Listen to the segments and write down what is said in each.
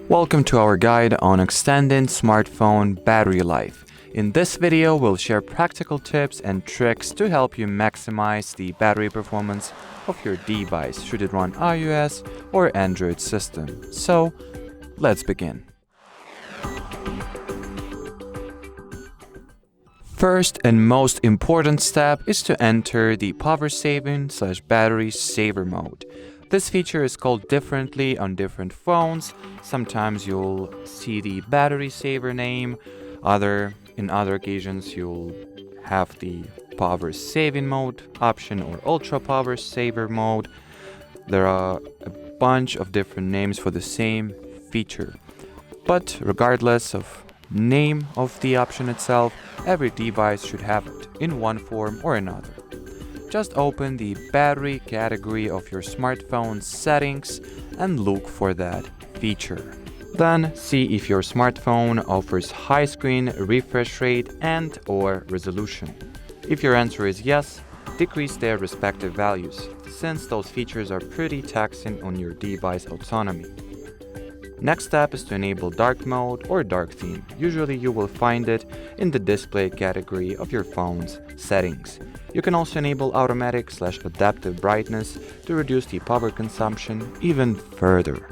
Welcome to our guide on extending smartphone battery life. In this video, we'll share practical tips and tricks to help you maximize the battery performance of your device should it run iOS or Android system. So, let's begin. First and most important step is to enter the power saving/battery saver mode. This feature is called differently on different phones. Sometimes you'll see the battery saver name. In other occasions, you'll have the power saving mode option or ultra power saver mode. There are a bunch of different names for the same feature. But regardless of name of the option itself, every device should have it in one form or another. Just open the battery category of your smartphone settings and look for that feature. Then see if your smartphone offers high screen refresh rate and/or resolution. If your answer is yes, decrease their respective values, since those features are pretty taxing on your device autonomy. Next step is to enable dark mode or dark theme. Usually you will find it in the display category of your phone's settings. You can also enable automatic/adaptive brightness to reduce the power consumption even further.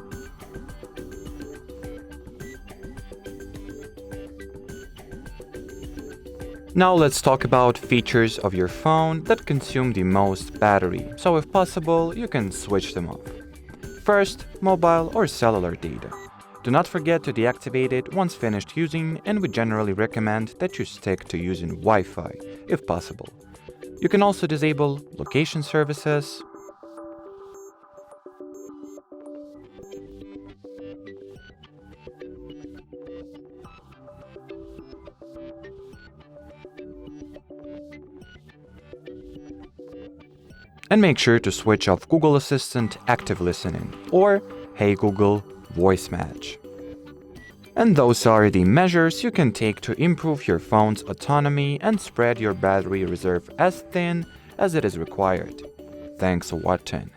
Now let's talk about features of your phone that consume the most battery, so if possible, you can switch them off. First, mobile or cellular data. Do not forget to deactivate it once finished using, and we generally recommend that you stick to using Wi-Fi, if possible. You can also disable location services, and make sure to switch off Google Assistant active listening or Hey Google voice match. And those are the measures you can take to improve your phone's autonomy and spread your battery reserve as thin as it is required. Thanks for watching.